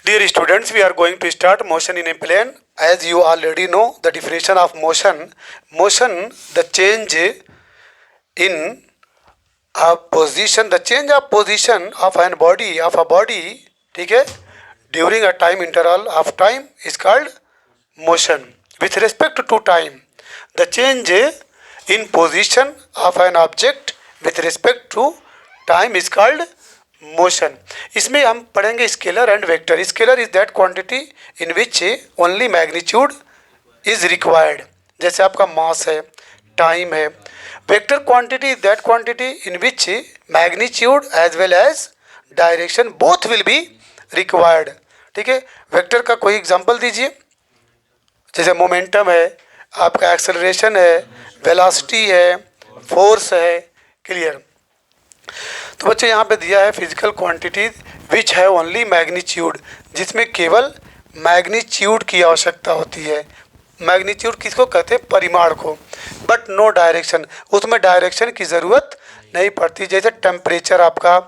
Dear students, we are going to start motion in a plane. As you already know, the definition of motion, the change in a position, the change of position of a body, ठीक है, during a time interval of time is called motion. With respect to time, the change in position of an object with respect to time is called motion. इसमें हम पढ़ेंगे scalar and vector. Scalar is that quantity in which only magnitude is required, जैसे आपका mass है, time है. Vector quantity is that quantity in which magnitude as well as direction both will be required. ठीक है, vector का कोई example दीजिए. जैसे मोमेंटम है, आपका एक्सेलरेशन है, वेलोसिटी है, फोर्स है. क्लियर. तो बच्चों यहाँ पे दिया है फिजिकल क्वांटिटीज विच है ओनली मैग्नीट्यूड, जिसमें केवल मैग्नीट्यूड की आवश्यकता होती है. मैग्नीट्यूड किसको कहते हैं? परिमाण को. बट नो डायरेक्शन, उसमें डायरेक्शन की ज़रूरत नहीं पड़ती. जैसे टेम्परेचर आपका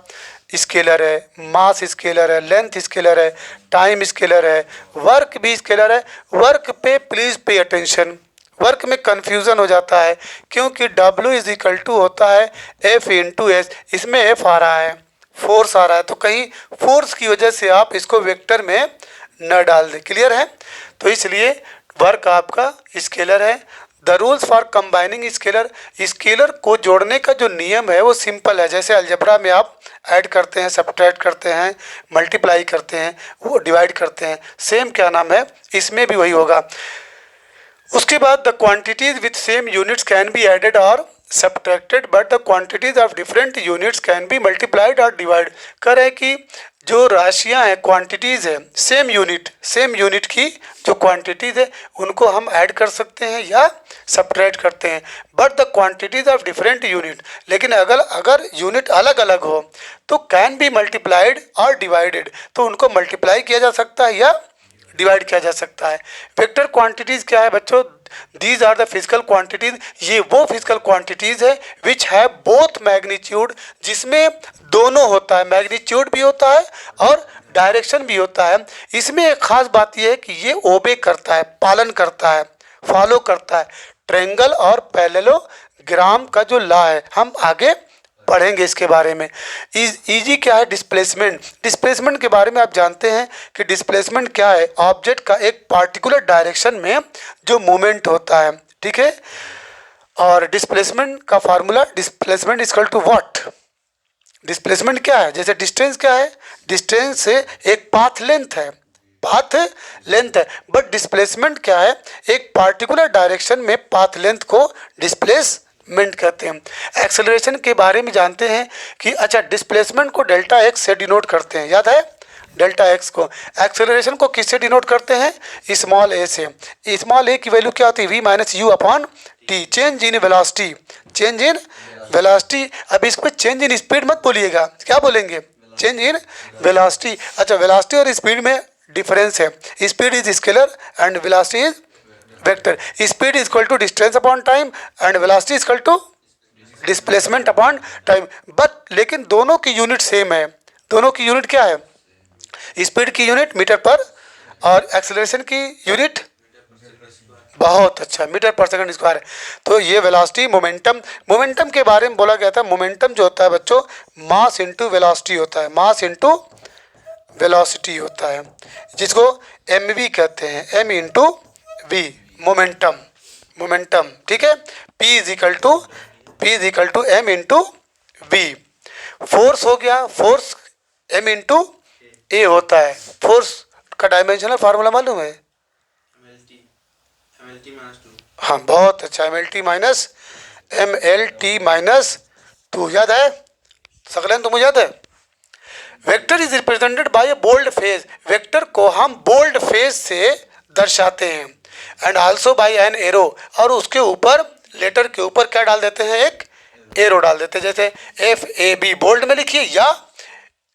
स्केलर है, मास स्केलर है, लेंथ स्केलर है, टाइम स्केलर है, वर्क भी स्केलर है. वर्क पे प्लीज़ पे अटेंशन. वर्क में कन्फ्यूज़न हो जाता है क्योंकि W इज इक्वल टू होता है F इंटू एस. इसमें F आ रहा है, फोर्स आ रहा है, तो कहीं फोर्स की वजह से आप इसको वेक्टर में न डाल दें. क्लियर है. तो इसलिए वर्क आपका स्केलर है. The rules for combining scalar, scalar को जोड़ने का जो नियम है वो सिंपल है. जैसे अलजेब्रा में आप ऐड करते हैं, सब्ट्रैक्ट करते हैं, मल्टीप्लाई करते हैं, वो डिवाइड करते हैं, सेम क्या नाम है इसमें भी वही होगा. उसके बाद the quantities with same units can be added और subtracted but the quantities of different units can be multiplied और डिवाइड. कर है कि जो राशियां हैं, क्वांटिटीज़ हैं, सेम यूनिट की जो क्वांटिटीज़ है उनको हम ऐड कर सकते हैं या सब्ट्रैक्ट करते हैं. But the quantities of different unit, लेकिन अगर यूनिट अलग अलग हो तो कैन बी मल्टीप्लाइड और डिवाइडेड, तो उनको मल्टीप्लाई किया जा सकता है या डिवाइड किया जा सकता है. वेक्टर क्वांटिटीज़ क्या है बच्चों? These are the physical quantities. ये वो फिजिकल क्वांटिटीज़ है विच है बोथ मैग्नीट्यूड, जिसमें दोनों होता है, मैग्नीट्यूड भी होता है और डायरेक्शन भी होता है. इसमें एक खास बात यह है कि ये ओबे करता है, पालन करता है, फॉलो करता है ट्रायंगल और पैरेललोग्राम का जो लॉ है. हम आगे पढ़ेंगे इसके बारे में. इजी क्या है? डिस्प्लेसमेंट. डिस्प्लेसमेंट के बारे में आप जानते हैं कि डिस्प्लेसमेंट क्या है? ऑब्जेक्ट का एक पार्टिकुलर डायरेक्शन में जो मूवमेंट होता है. ठीक है. और डिस्प्लेसमेंट का formula, displacement is equal to what? Displacement क्या है? जैसे डिस्टेंस क्या है? डिस्टेंस से एक पाथ लेंथ है, पाथ लेंथ है. बट डिस्प्लेसमेंट क्या है? एक पार्टिकुलर डायरेक्शन में पाथ लेंथ को डिस्प्लेसमेंट कहते हैं. एक्सेलरेशन के बारे में जानते हैं कि अच्छा, डिस्प्लेसमेंट को डेल्टा एक्स से डिनोट करते हैं, याद है? डेल्टा एक्स को. एक्सेलरेशन को किससे डिनोट करते हैं? स्मॉल ए से. स्मॉल ए की वैल्यू क्या होती है? V minus U upon T. Change in velocity, change in velocity. अब इस पर चेंज इन स्पीड मत बोलिएगा, क्या बोलेंगे? Change in velocity. अच्छा, वेलोसिटी और स्पीड में डिफरेंस है. Speed is scalar and velocity is vector. Speed is equal to distance upon time and velocity is equal to displacement upon time. But लेकिन दोनों की यूनिट सेम है. दोनों की यूनिट क्या है? स्पीड की यूनिट मीटर पर और एक्सेलरेशन की यूनिट, बहुत अच्छा, मीटर पर सेकंड स्क्वायर है. तो ये वेलोसिटी, मोमेंटम के बारे में बोला गया था. मोमेंटम जो होता है बच्चों, मास इंटू वेलोसिटी होता है, मास इंटू वेलोसिटी होता है, जिसको mv कहते हैं, m इंटू वी, मोमेंटम. ठीक है. p is equal to m into V. Force हो गया, फोर्स m इंटू ए होता है. फोर्स का डायमेंशनल फार्मूला मालूम है? हाँ, बहुत अच्छा, MLT माइनस 2. याद है सकलन? तो मुझे याद है. Vector is represented by a bold face. Vector को हम बोल्ड फेस से दर्शाते हैं. And also by an arrow, और उसके ऊपर, लेटर के ऊपर क्या डाल देते हैं? एक एरो डाल देते हैं. जैसे FAB बोल्ड में लिखिए, या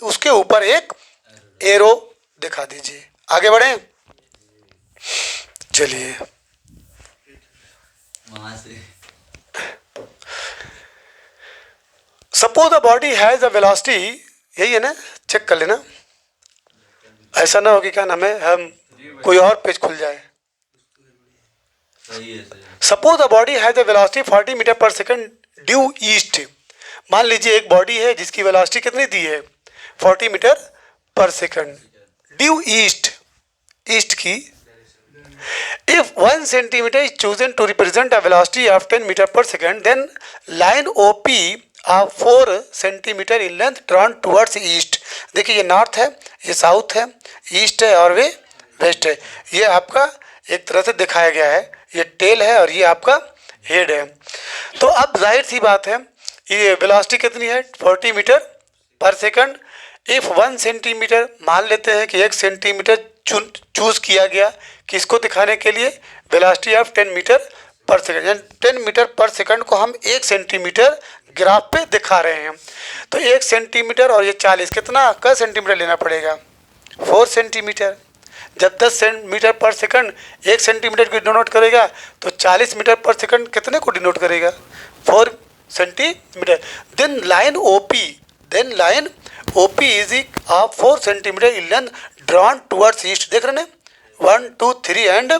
उसके ऊपर एक एरो दिखा दीजिए. आगे बढ़े, चलिए. Suppose the body has a velocity, यही है ना, चेक कर लेना. ऐसा ना हो कि क्या नाम है हम कोई और पेज खुल जाए। Suppose the body has the velocity 40 metre per second due east. मान लीजिए एक बॉडी है जिसकी वेलोसिटी कितनी दी है 40 metre per second due east, east की। If 1 centimeter is chosen to represent a velocity of 10 meter per second, then line OP of 4 centimeter in length drawn towards east। देखिए ये नॉर्थ है, ये south है, east है और वे waste है। ये आपका एक तरह से दिखाया गया है, ये टेल है और ये आपका हेड है। तो अब जाहिर सी बात है ये वेलोसिटी कितनी है 40 metre per second. If 1 centimetre मान लेते हैं कि 1 सेंटीमीटर चूज किया गया किसको दिखाने के लिए, velocity of 10 metre per second, यानी 10 मीटर पर सेकंड को हम 1 सेंटीमीटर ग्राफ पे दिखा रहे हैं। तो 1 सेंटीमीटर और ये 40 कितना का सेंटीमीटर लेना पड़ेगा 4 सेंटीमीटर। जब 10 मीटर पर सेकंड 1 सेंटीमीटर को डिनोट करेगा तो 40 मीटर पर सेकंड कितने को डिनोट करेगा 4 centimetre. Then line OP is of 4 centimetre in length drawn towards east. देख रहे हैं 1 2 3 एंड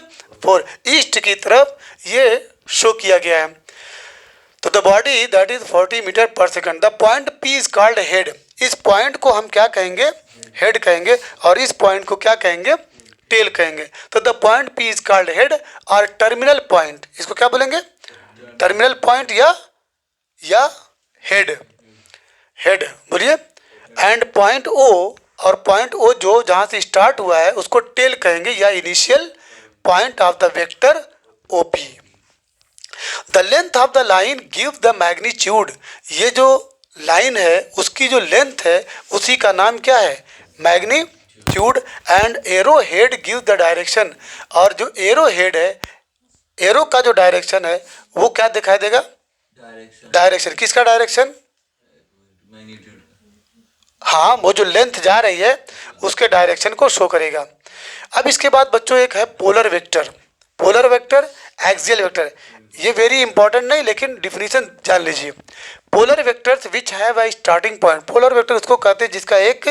4 ईस्ट की तरफ ये शो किया गया है। तो the body that is 40 metre per second, the point P is called head. इस पॉइंट को हम क्या कहेंगे हेड कहेंगे और इस पॉइंट को क्या कहेंगे टेल कहेंगे। तो the point P is called head और टर्मिनल पॉइंट इसको क्या बोलेंगे टर्मिनल पॉइंट या हेड बोलिए। एंड पॉइंट O और पॉइंट O जो जहाँ से स्टार्ट हुआ है उसको टेल कहेंगे या initial point of the vector OP। The length of the line give the magnitude. ये जो लाइन है उसकी जो लेंथ है उसी का नाम क्या है magnitude. And arrow head give the direction, और जो एरो हेड है एरो का जो डायरेक्शन है वो क्या दिखाई देगा डायरेक्शन किसका डायरेक्शन, हाँ वो जो लेंथ जा रही है उसके डायरेक्शन को शो करेगा। अब इसके बाद बच्चों एक है पोलर वेक्टर एक्सियल वेक्टर। ये वेरी इंपॉर्टेंट नहीं लेकिन डिफिनीशन जान लीजिए। Polar vectors which have a starting point, polar vector उसको कहते हैं जिसका एक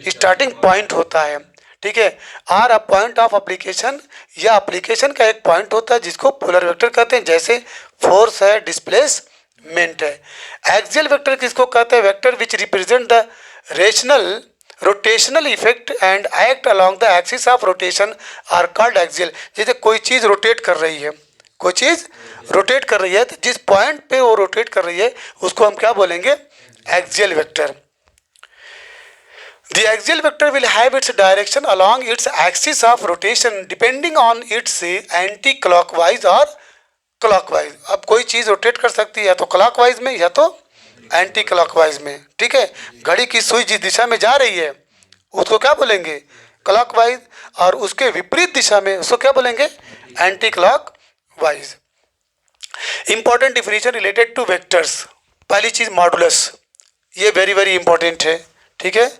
स्टार्टिंग पॉइंट होता है, ठीक है। Are a point of application, या एप्लीकेशन का एक पॉइंट होता है जिसको पोलर वेक्टर कहते हैं, जैसे फोर्स है डिस्प्लेसमेंट है। एक्सियल वेक्टर किसको कहते हैं vector which represent the rotational effect and act along the axis of rotation are called axial. जैसे कोई चीज़ रोटेट कर रही है तो जिस पॉइंट पे वो रोटेट कर रही है उसको हम क्या बोलेंगे axial vector. The axial vector will have its direction along its axis of rotation depending on it's anti clockwise और क्लॉकवाइज। अब कोई चीज़ रोटेट कर सकती है या तो क्लॉकवाइज में या तो एंटी क्लॉकवाइज में, ठीक है। घड़ी की सुई जिस दिशा में जा रही है उसको क्या बोलेंगे क्लॉकवाइज, और उसके विपरीत दिशा में उसको क्या बोलेंगे anti clockwise. Important definition related two vectors. पहली चीज मॉडुलस, ये वेरी वेरी इंपॉर्टेंट है, ठीक है।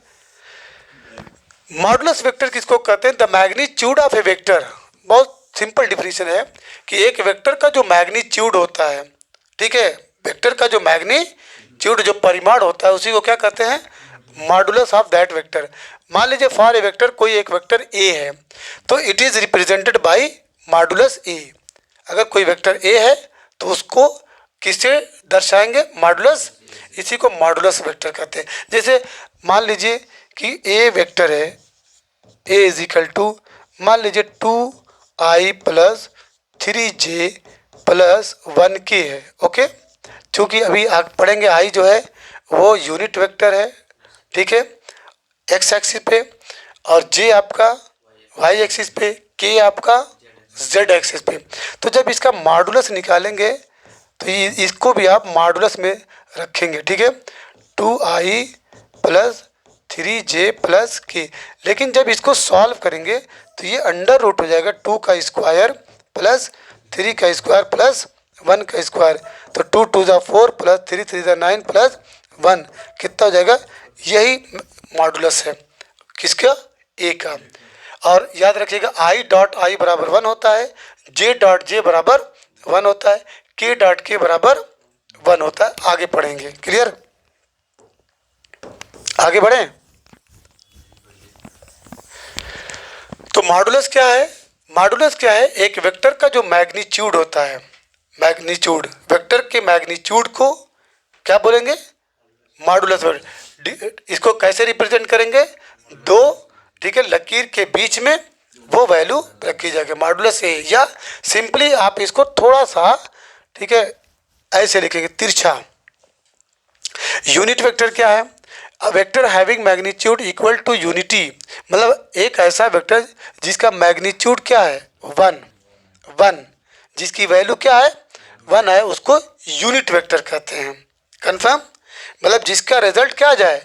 मॉडुलस वेक्टर किसको कहते हैं the magnitude of A vector. बहुत सिंपल डिफिनीशन है कि एक वेक्टर का जो मैग्नीट्यूड होता है, ठीक है, वेक्टर का जो मैग्नीट्यूड जो परिमाण होता है उसी को क्या कहते हैं मॉडुलस ऑफ दैट वेक्टर। मान लीजिए फॉर ए वेक्टर कोई एक वेक्टर ए है तो it is represented by modulus A. अगर कोई वेक्टर ए है तो उसको किससे दर्शाएंगे मॉडुलस, इसी को मॉडुलस वेक्टर कहते हैं। जैसे मान लीजिए कि ए वेक्टर है, ए इज इक्वल टू मान लीजिए 2i plus 3j plus 1k है, ओके। चूँकि अभी आप पढ़ेंगे आई जो है वो यूनिट वेक्टर है, ठीक है, एक्स एक्सिस पे, और जे आपका वाई एक्सिस पे, के आपका जेड एक्सिस पे। तो जब इसका मॉडुलस निकालेंगे तो इसको भी आप मॉडुलस में रखेंगे, ठीक है, 2i प्लस 3j प्लस के। लेकिन जब इसको सॉल्व करेंगे तो ये अंडर रूट हो जाएगा 2 का स्क्वायर प्लस 3 का स्क्वायर प्लस 1 का स्क्वायर। तो 2 2 ज़ा 4 प्लस 3 3 ज़ा 9 प्लस 1 कितना हो जाएगा, यही मॉडुलस है किसका ए का। और याद रखिएगा आई डॉट आई बराबर 1 होता है, जे डॉट जे बराबर 1 होता है, के डॉट के बराबर 1 होता है। आगे पढ़ेंगे, क्लियर, आगे बढ़ें। मॉडुलस क्या है? मॉडुलस क्या है? एक वेक्टर का जो मैग्नीट्यूड होता है, मैग्नीट्यूड, वेक्टर के मैग्नीट्यूड को क्या बोलेंगे? मॉडुलस। इसको कैसे रिप्रेजेंट करेंगे? दो, ठीक है, लकीर के बीच में वो वैल्यू रखी जाएगी, मॉडुलस ए, या सिंपली आप इसको थोड़ा सा, ठीक है, ऐसे लिखेंगे, तिरछा। यूनिट वेक्टर क्या है? A vector having magnitude equal to unity, मतलब एक ऐसा वेक्टर जिसका मैग्नीट्यूड क्या है? वन, वन, जिसकी वैल्यू क्या है? वन है, उसको यूनिट वेक्टर कहते हैं। कंफर्म? मतलब जिसका रिजल्ट क्या आ जाए?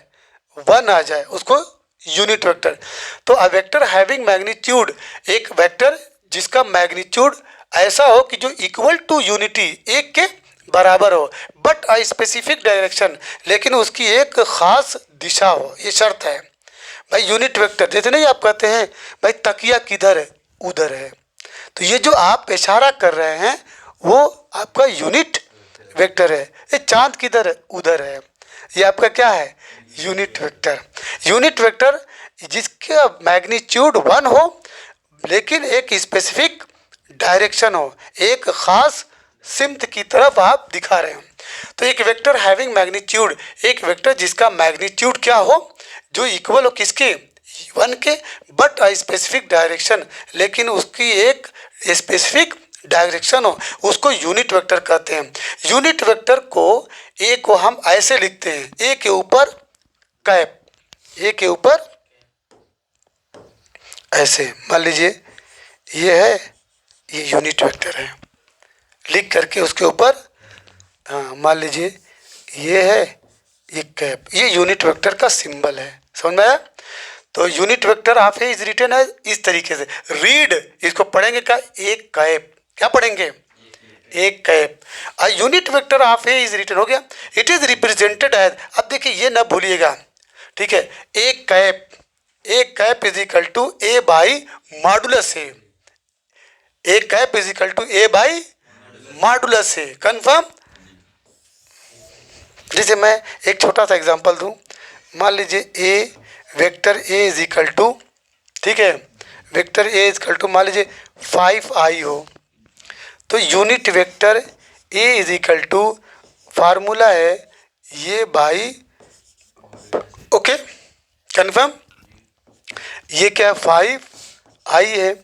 वन आ जाए, उसको यूनिट वेक्टर। तो अ वेक्टर हैविंग मैग्नीट्यूड, एक वेक्टर जिसका मैग्नीट्यूड ऐसा हो कि जो इक्वल टू यूनिटी, एक के बराबर हो, बट अ स्पेसिफिक डायरेक्शन, लेकिन उसकी एक खास दिशा हो, ये शर्त है। भाई यूनिट वेक्टर, जैसे नहीं आप कहते हैं भाई तकिया किधर है? उधर है, तो ये जो आप इशारा कर रहे हैं वो आपका यूनिट वेक्टर है। ये चांद किधर है? उधर है, ये आपका क्या है? Unit vector. यूनिट वेक्टर जिसका मैग्नीट्यूड वन हो लेकिन एक स्पेसिफिक डायरेक्शन हो, एक खास सिमत की तरफ आप दिखा रहे हो। तो एक वेक्टर हैविंग मैग्नीट्यूड, एक वेक्टर जिसका मैग्नीट्यूड क्या हो? जो इक्वल हो किसके? वन के, बट अ स्पेसिफिक डायरेक्शन, लेकिन उसकी एक स्पेसिफिक डायरेक्शन हो, उसको यूनिट वेक्टर कहते हैं। यूनिट वेक्टर को ए को हम ऐसे लिखते हैं, ए के ऊपर कैप, ए के ऊपर ऐसे, मान लीजिए ये है, ये यूनिट वेक्टर है, लिख करके उसके ऊपर, हाँ मान लीजिए ये है, ये कैप, ये यूनिट वेक्टर का सिंबल है। समझ में आया? तो unit vector of A is written as, इस तरीके से रीड, इसको पढ़ेंगे क्या? एक कैप, क्या पढ़ेंगे? एक cap. A unit vector of A is written, हो गया। इट इज रिप्रेजेंटेड एज, अब देखिए ये ना भूलिएगा, ठीक है, एक कैप, एक cap is equal to A by modulus A, एक cap is equal to A by modulus A. Confirm? जैसे मैं एक छोटा सा एग्जांपल दूं, मान लीजिए A, vector A is equal to, ठीक है, vector A is equal to मान लीजिए 5i हो, तो unit vector A is equal to formula है ये बाई, ओके, कंफर्म? ये क्या 5i है,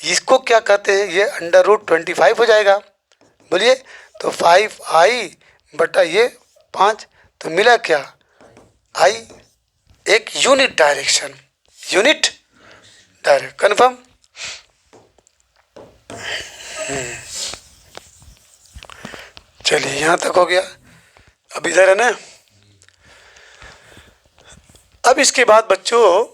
इसको क्या कहते हैं? ये √25 हो जाएगा, बोलिए। तो 5i बटा ये 5, तो मिला क्या? i, एक unit direction, unit direct. Confirm? चलिए यहाँ तक हो गया। अब इधर है ना, अब इसके बाद बच्चों,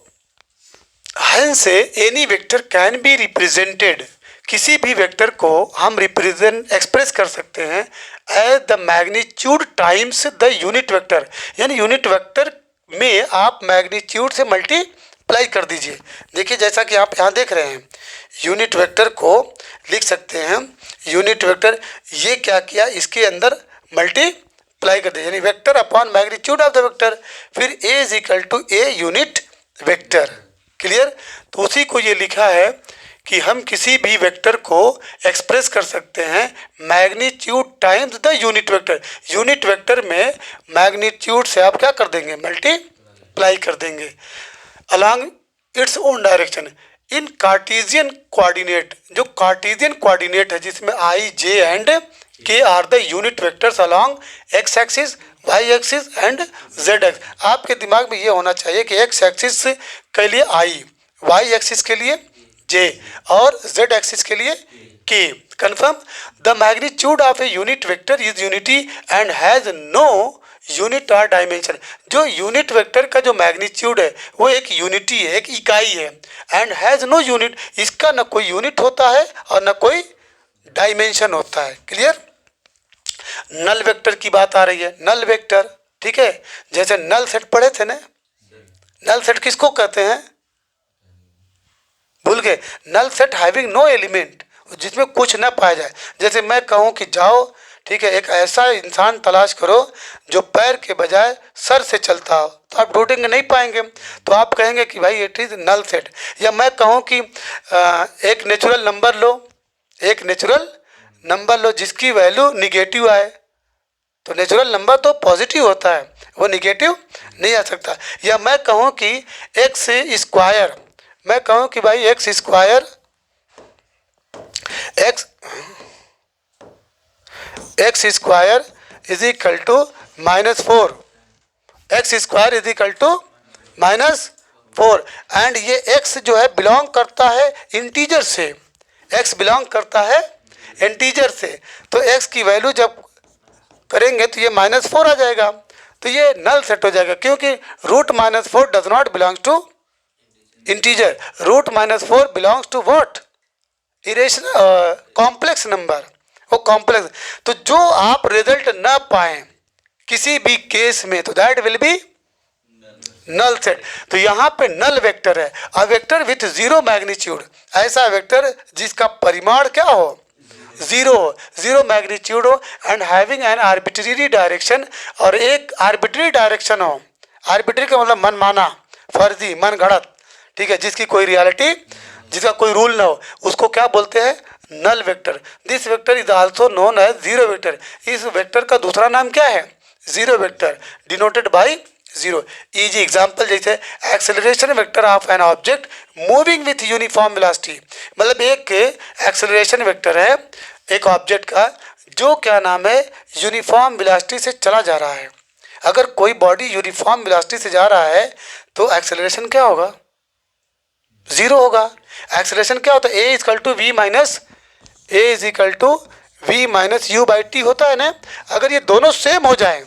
hence any vector can be represented, किसी भी वेक्टर को हम रिप्रेजेंट एक्सप्रेस कर सकते हैं as the magnitude times the unit vector, यानी यूनिट वेक्टर में आप मैग्नीट्यूड से मल्टीप्लाई कर दीजिए। देखिए जैसा कि आप यहाँ देख रहे हैं, यूनिट वेक्टर को लिख सकते हैं, यूनिट वेक्टर, ये क्या किया, इसके अंदर मल्टीप्लाई कर दिया, यानी vector upon magnitude of the vector, फिर A is equal to A unit vector. Clear? तो उसी को ये लिखा है कि हम किसी भी वेक्टर को एक्सप्रेस कर सकते हैं magnitude times the unit vector. Unit vector में मैग्नीट्यूड से आप क्या कर देंगे? मल्टीप्लाई कर देंगे along its own direction in Cartesian coordinate. जो कार्टेशियन कोऑर्डिनेट है जिसमें I, J and K are the unit vectors along X axis, Y axis and Z X. आपके दिमाग में ये होना चाहिए कि एक्स एक्सिस के लिए आई, वाई एक्सिस के लिए जे और जेड एक्सिस के लिए के। Confirm? The magnitude of a unit vector is unity and has no unit और डायमेंशन। जो यूनिट वेक्टर का जो मैग्नीट्यूड है वो एक यूनिटी है, एक इकाई है, एंड हैज नो यूनिट, इसका न कोई यूनिट होता है और न कोई डायमेंशन होता है। क्लियर? नल वेक्टर की बात आ रही है, नल वेक्टर, ठीक है, जैसे नल सेट पढ़े थे ना, नल सेट किसको कहते हैं? भूल गए? Null set having no element, जिसमें कुछ न पाया जाए। जैसे मैं कहूँ कि जाओ, ठीक है, एक ऐसा इंसान तलाश करो जो पैर के बजाय सर से चलता हो, तो आप ढूंढेंगे नहीं पाएंगे, तो आप कहेंगे कि भाई इट इज़ नल सेट। या मैं कहूँ कि एक नेचुरल नंबर लो, एक नेचुरल नंबर लो जिसकी वैल्यू निगेटिव आए, तो नेचुरल नंबर तो पॉजिटिव होता है, वो निगेटिव नहीं आ सकता। या मैं कहूँ कि एक्स स्क्वायर, मैं कहूँ कि भाई X square X square is equal to -4, X square is equal to -4, and ये एक्स जो है बिलोंग करता है इंटीजर से, एक्स बिलोंग करता है इंटीजर से, तो एक्स की वैल्यू जब करेंगे तो ये -4 आ जाएगा, तो ये नल सेट हो जाएगा, क्योंकि root -4 does not belongs to integer, root -4 belongs to what, irrational complex number, वो कॉम्प्लेक्स। तो जो आप रिजल्ट ना पाए किसी भी केस में, तो that will be null set. तो यहाँ पे नल वेक्टर है, a vector with zero magnitude, ऐसा वेक्टर जिसका परिमाण क्या हो, जीरो मैग्नीट्यूड हो, and having an arbitrary direction, और एक आर्बिट्रेरी डायरेक्शन हो, आर्बिट्रेरी का मतलब मनमाना, फर्जी, मन गढ़ंत, ठीक है, जिसकी कोई रियलिटी, जिसका कोई रूल ना हो, उसको क्या बोलते हैं, null vector. This vector is also known as zero vector, इस वेक्टर का दूसरा नाम क्या है, zero vector, denoted by zero. Easy example जैसे acceleration vector of an object moving with uniform velocity, मतलब एक एक्सेलरेशन वेक्टर है एक ऑब्जेक्ट का जो क्या नाम है, यूनिफॉर्म वेलोसिटी से चला जा रहा है। अगर कोई बॉडी यूनिफॉर्म वेलोसिटी से जा रहा है तो एक्सेलरेशन क्या होगा, जीरो होगा। एक्सेलरेशन क्या होता है, A is equal to V minus U by T होता है ना। अगर ये दोनों सेम हो जाए,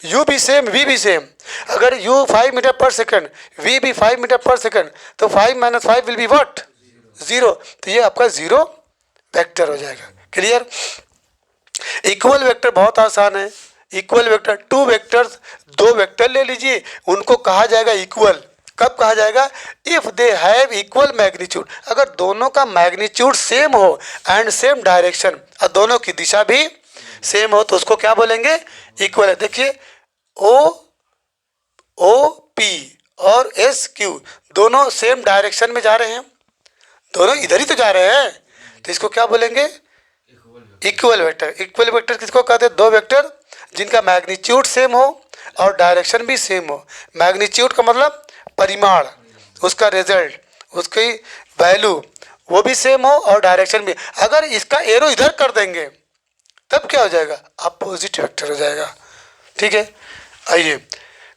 u भी सेम v भी सेम, अगर u 5 metre per second v भी 5 मीटर पर सेकंड, तो 5 - 5 विल बी व्हाट, जीरो, तो ये आपका जीरो वेक्टर हो जाएगा। क्लियर। इक्वल वेक्टर बहुत आसान है, इक्वल वेक्टर टू वेक्टर्स, दो वेक्टर ले लीजिए, उनको कहा जाएगा इक्वल। कब कहा जाएगा, if they have equal magnitude, अगर दोनों का मैग्नीट्यूड सेम हो एंड सेम डायरेक्शन, और दोनों की दिशा भी सेम हो, तो उसको क्या बोलेंगे, इक्वल है। देखिए ओ पी और एस क्यू दोनों सेम डायरेक्शन में जा रहे हैं, दोनों इधर ही तो जा रहे हैं, तो इसको क्या बोलेंगे, इक्वल वेक्टर। इक्वल वेक्टर किसको कहते हैं, दो वेक्टर जिनका मैग्नीट्यूड सेम हो और डायरेक्शन भी सेम हो। मैग्नीट्यूड का मतलब परिमाण, उसका रिजल्ट, उसकी वैल्यू वो भी सेम हो और डायरेक्शन भी। अगर इसका एरो इधर कर देंगे तब क्या हो जाएगा, अपोजिट वेक्टर हो जाएगा। ठीक है, आइए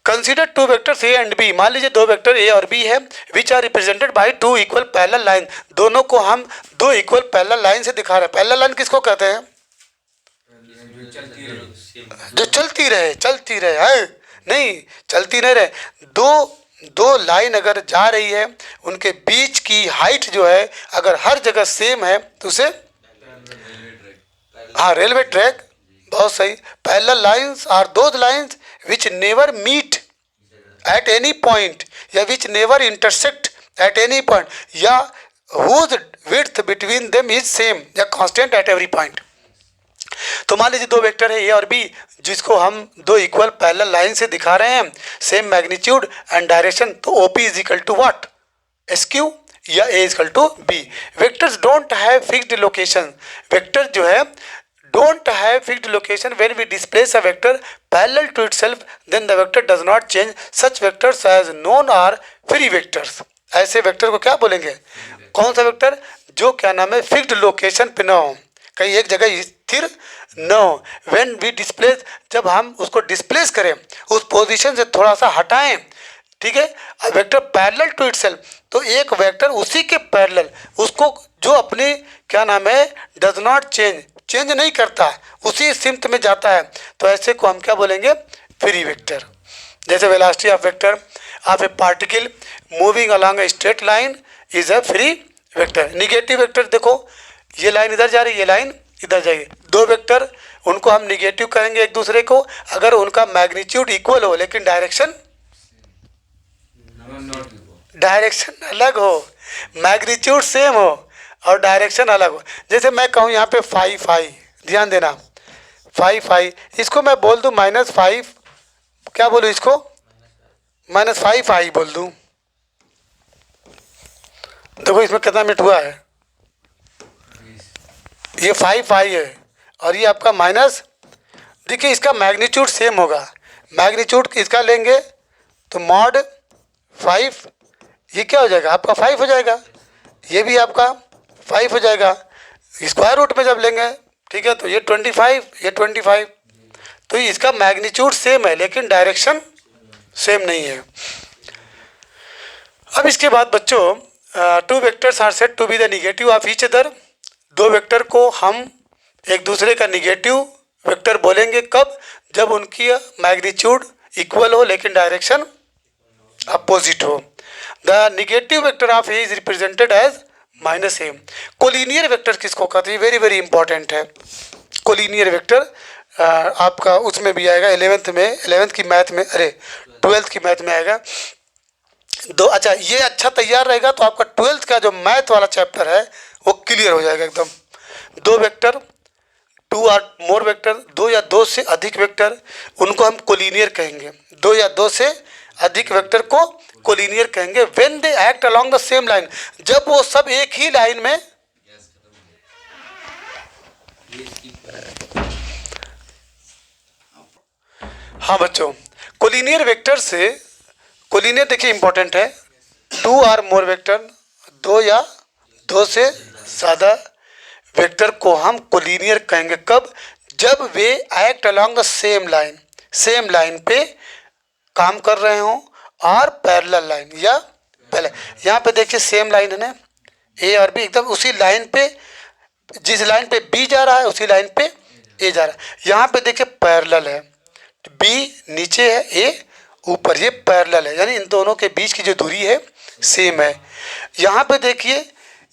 consider two vectors A and B. मान लीजिए दो वेक्टर ए और बी है, which are represented by two equal parallel line. दोनों को हम दो इक्वल पैरेलल लाइन से दिखा रहे हैं। पैरेलल लाइन किसको कहते हैं, जो चलती रहे है, नहीं चलती नहीं रहे, दो लाइन अगर जा रही है, उनके बीच की हाइट जो है अगर हर जगह सेम है तो उसे, हाँ रेलवे ट्रैक, बहुत सही। Parallel lines are those lines which never meet at any point, या which never intersect at any point, या whose width between them is same या कांस्टेंट एट एवरी पॉइंट। तो मान लीजिए दो वेक्टर है ए और बी, जिसको हम दो इक्वल पैरेलल लाइन से दिखा रहे हैं, सेम मैग्नीट्यूड एंड डायरेक्शन, तो OP is equal to what, SQ, या A is equal to B। Vectors don't have fixed location, vector जो है don't have fixed location when we displace a vector parallel to itself, then the vector does not change. Such vectors as known are free vectors. ऐसे vector को क्या बोलेंगे, कौन सा vector, जो क्या नाम है फिक्स्ड लोकेशन पे ना हो, कहीं एक जगह स्थिर न हो। when we displace, जब हम उसको डिस्प्लेस करें, उस पोजीशन से थोड़ा सा हटाएं, ठीक है, वेक्टर पैरेलल टू इटसेल्फ, तो एक वेक्टर उसी के पैरेलल, उसको जो अपने क्या नाम है डज नॉट चेंज नहीं करता, उसी सिम्त में जाता है, तो ऐसे को हम क्या बोलेंगे, फ्री वेक्टर। जैसे velocity of vector of a particle moving along a straight line is a free vector. Negative vector देखो, ये लाइन इधर जा रही है, ये लाइन इधर जाएगी, दो वेक्टर उनको हम निगेटिव कहेंगे एक दूसरे को, अगर उनका मैग्नीट्यूड इक्वल हो लेकिन डायरेक्शन अलग हो, मैग्नीट्यूड सेम हो और डायरेक्शन अलग हो। जैसे मैं कहूँ यहाँ पे फाई, ध्यान देना, 5 इसको मैं बोल दूँ -5, क्या बोलूँ इसको, -5 बोल दूँ। देखो इसमें कितना मिनट हुआ है, ये 5 है और ये आपका माइनस। देखिए इसका मैग्नीट्यूड सेम होगा, मैग्नीट्यूड इसका लेंगे तो मॉड 5, ये क्या हो जाएगा आपका 5 हो जाएगा, ये भी आपका 5 हो जाएगा। स्क्वायर रूट में जब लेंगे, ठीक है, तो ये 25, ये 25, तो इसका मैग्नीट्यूड सेम है लेकिन डायरेक्शन सेम नहीं है। अब इसके बाद बच्चों, 2 vectors are said to be the negative of each other. 2 vector को हम एक दूसरे का निगेटिव वेक्टर बोलेंगे कब, जब उनकी मैग्नीट्यूड इक्वल हो लेकिन डायरेक्शन अपोजिट हो। The negative vector of A is represented as -a। Collinear vector किसको कहते हैं, वेरी वेरी इंपॉर्टेंट है। कोलिनियर वेक्टर आपका उसमें भी आएगा 11th की मैथ में, अरे 12th की मैथ में आएगा। अच्छा ये अच्छा तैयार रहेगा तो आपका 12th का जो मैथ वाला चैप्टर है वो क्लियर हो जाएगा एकदम। 2 वेक्टर, 2 और मोर वेक्टर, 2 या 2 से अधिक वेक्टर, उनको हम कोलिनियर कहेंगे। 2 या 2 से अधिक वेक्टर को कोलिनियर कहेंगे। When they act along the same line, जब वो सब एक ही लाइन में, हाँ बच्चों, कोलिनियर वेक्टर से, कोलिनियर देखिए इंपॉर्टेंट है, 2 और मोर वेक्टर, 2 या 2 से ज़्यादा वेक्टर को हम कोलिनियर कहेंगे कब, जब वे act along the same line, same line पे काम कर रहे हों और पैरेलल लाइन, या पहले यहाँ पे देखिए सेम लाइन है ना, ए और बी एकदम उसी लाइन पे, जिस लाइन पे बी जा रहा है उसी लाइन पे ए जा रहा है। यहाँ पे देखिए पैरेलल है, बी नीचे है ए ऊपर, ये पैरेलल है, यानी इन दोनों के बीच की जो दूरी है सेम है। यहाँ पे देखिए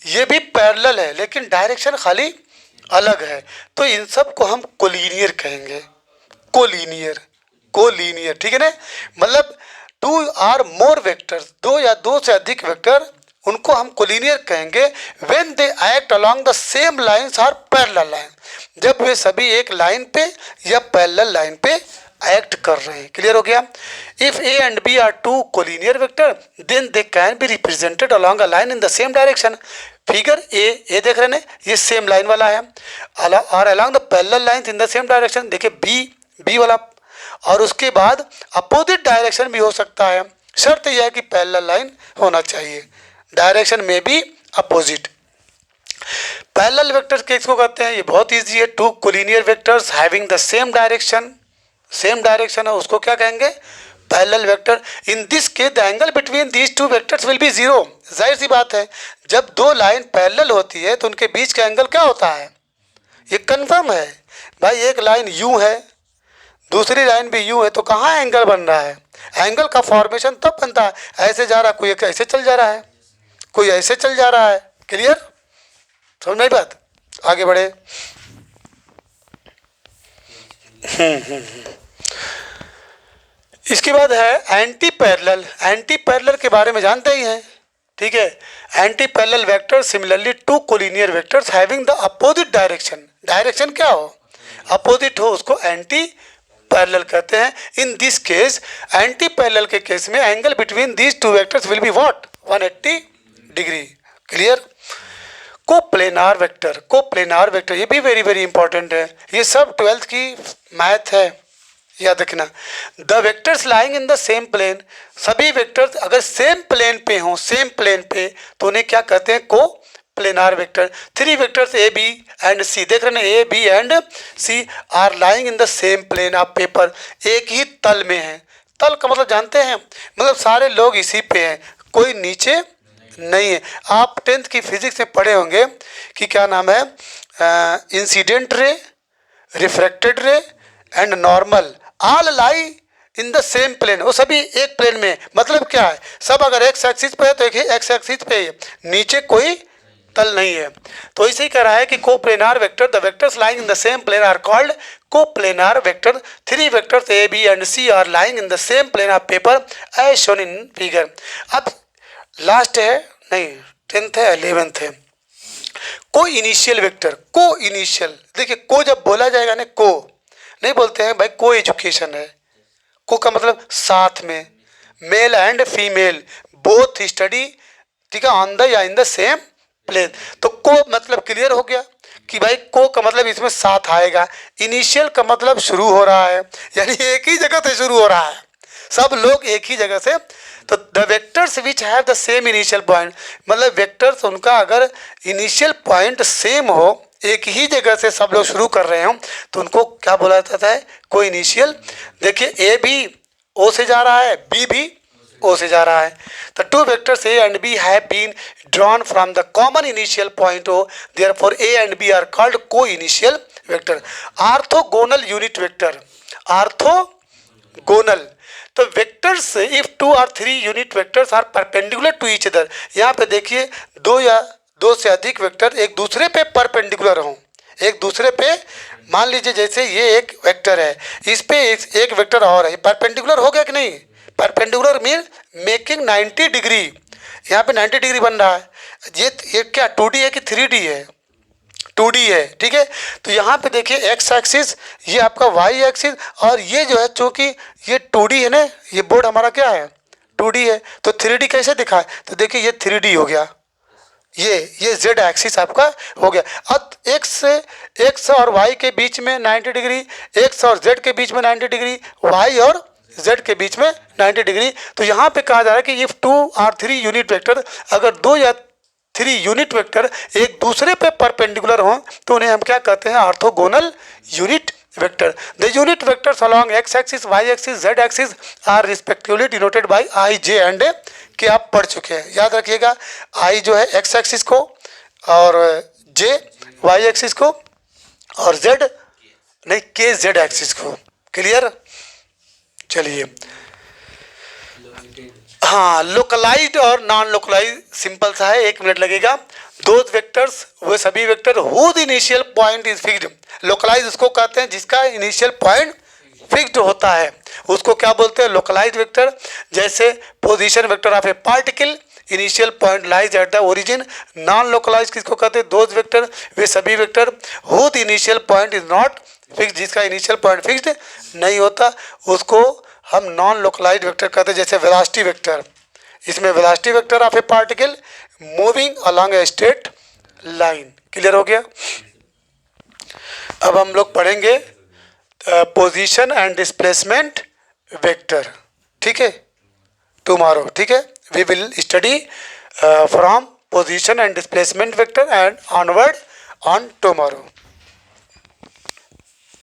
ये भी पैरेलल है लेकिन डायरेक्शन खाली अलग है, तो इन सब को हम कोलिनियर कहेंगे। कोलिनियर, कोलिनियर, ठीक है ना, मतलब 2 और मोर वेक्टर्स, 2 या 2 से अधिक वेक्टर, उनको हम कोलिनियर कहेंगे when they act along the same lines और पैरेलल लाइन, जब वे सभी एक लाइन पे या पैरेलल लाइन पे एक्ट कर रहे हैं। क्लियर हो गया। If A and B are 2 collinear vector then they can be represented along a line in the same direction. Figure A देख रहे हैं, ये सेम लाइन वाला है, और along the parallel lines in the same direction, देखिए B वाला, और उसके बाद अपोजिट डायरेक्शन भी हो सकता है, शर्त यह है कि पैरेलल लाइन होना चाहिए, डायरेक्शन में भी अपोजिट। पैरेलल वेक्टर्स किसको कहते हैं, ये बहुत ईजी है। 2 collinear vectors having the same direction, same direction है, उसको क्या कहेंगे, parallel vector. In this case the angle between these 2 vectors will be 0। जाहिर सी बात है, जब 2 लाइन पैरेलल होती है तो उनके बीच का एंगल क्या होता है, ये कन्फर्म है भाई। एक लाइन यूं है, दूसरी लाइन भी यूं है, तो कहाँ एंगल बन रहा है, एंगल का फॉर्मेशन तब बनता है, ऐसे जा रहा है, कोई ऐसे चल जा रहा है, कोई ऐसे चल जा रहा है। क्लियर, समझ में आई बात, आगे बढ़े। इसके बाद है एंटी पैरेलल। एंटी पैरेलल के बारे में जानते ही हैं, ठीक है। Anti parallel vector similarly 2 collinear vectors having the opposite direction, direction क्या हो, अपोजिट हो, उसको एंटी पैरेलल कहते हैं। In this case, anti parallel के केस में angle between these 2 vectors will be what, 180 degree. Clear. Coplanar vector, coplanar vector ये भी वेरी वेरी इंपॉर्टेंट है, ये सब 12th की मैथ है, याद रखना। The vectors lying in the same plane, सभी वेक्टर्स अगर सेम प्लेन पे हों, सेम प्लेन पे, तो उन्हें क्या कहते हैं, को planar vector. 3 vectors A B and C, देख रहे हैं A B and C are lying in the same plane of paper, एक ही तल में है। तल का मतलब जानते हैं, मतलब सारे लोग इसी पे हैं, कोई नीचे नहीं है। आप 10th की फिजिक्स में पढ़े होंगे कि क्या नाम है, incident ray, refracted ray and normal all lie in the same plane, वो सभी एक प्लेन में। मतलब क्या है, सब अगर एक्स एक्सिस पे है तो एक ही एक्स एक्सिस पे है, नीचे कोई तल नहीं है। तो इसे ही कह रहा है कि coplanar vector, the vectors lying in the same plane are called coplanar vector. 3 vectors A B and C are lying in the same plane of paper as shown in figure. अब लास्ट है, नहीं 10th है, 11th है। को initial vector, को initial, देखिए को जब बोला जाएगा ना, को नहीं बोलते हैं भाई को एजुकेशन है। को का मतलब साथ में, male and female both study, ठीक है, ऑन द या इन द सेम प्लेस। तो को मतलब क्लियर हो गया कि भाई को का मतलब इसमें साथ आएगा। इनिशियल का मतलब शुरू हो रहा है, यानी एक ही जगह से शुरू हो रहा है, सब लोग एक ही जगह से। तो the vectors which have the same initial point, मतलब वेक्टर्स उनका अगर इनिशियल पॉइंट सेम हो, एक ही जगह से सब लोग शुरू कर रहे हो, तो उनको क्या बोला जाता है, को इनिशियल। देखिए ए भी ओ से जा रहा है, बी भी ओ से जा रहा है। The two vectors A and B have been drawn from the common initial point O. Therefore, A and B are called co-initial vector. Orthogonal unit vector. Orthogonal. तो vectors if 2 or 3 unit vectors are perpendicular to each other, यहाँ पे देखिए दो या दो से अधिक vector एक दूसरे पे परपेंडिकुलर हों, एक दूसरे पे, मान लीजिए जैसे ये एक वेक्टर है, इस पे एक वेक्टर और है, परपेंडिकुलर हो गया कि नहीं। परपेंडिकुलर मीन मेकिंग 90 डिग्री, यहाँ पे 90 डिग्री बन रहा है। ये क्या 2D है कि 3D है, 2D है, ठीक है। तो यहाँ पे देखिए एक्स एक्सिस, ये आपका वाई एक्सिस, और ये जो है चूँकि ये 2D है ना, ये बोर्ड हमारा क्या है 2D है, तो 3D कैसे दिखा है, तो देखिए ये 3D हो गया, ये जेड एक्सिस आपका हो गया। अब एक्स और वाई के बीच में 90 डिग्री, एक्स और जेड के बीच में 90 डिग्री, वाई और जेड के बीच में 90 डिग्री। तो यहाँ पे कहा जा रहा है कि इफ 2 or 3 यूनिट वेक्टर, अगर 2 या 3 यूनिट वेक्टर एक दूसरे पे परपेंडिकुलर हों, तो उन्हें हम क्या कहते हैं, orthogonal unit vector. The unit vectors along X axis, Y axis, Z axis are respectively denoted by I, J and K आप पढ़ चुके हैं, याद रखिएगा। आई जो है एक्स एक्सिस को, और जे वाई एक्सिस को, और जेड नहीं के जेड एक्सिस को। क्लियर। चलिए, हाँ, लोकलाइज्ड और नॉन लोकलाइज्ड सिंपल सा है, 1 मिनट लगेगा। दोज वेक्टर्स, वो सभी vector whose initial point is fixed. Localise उसको कहते हैं जिसका इनिशियल पॉइंट फिक्स्ड होता है, उसको क्या बोलते हैं, लोकलाइज्ड वेक्टर। जैसे position vector of a particle, initial point lies at the origin. Non localise किसको कहते हैं, दोज वेक्टर, वे सभी vector whose initial point is not fix, जिसका इनिशियल पॉइंट फिक्स्ड नहीं होता, उसको हम नॉन लोकलाइज्ड वेक्टर कहते हैं। जैसे वेलोसिटी वेक्टर, इसमें velocity vector of a particle moving along a straight line. Clear हो गया। अब हम लोग पढ़ेंगे पोजीशन एंड डिस्प्लेसमेंट वेक्टर, ठीक है, टुमारो, ठीक है। We will study from position and displacement vector and onward on tomorrow.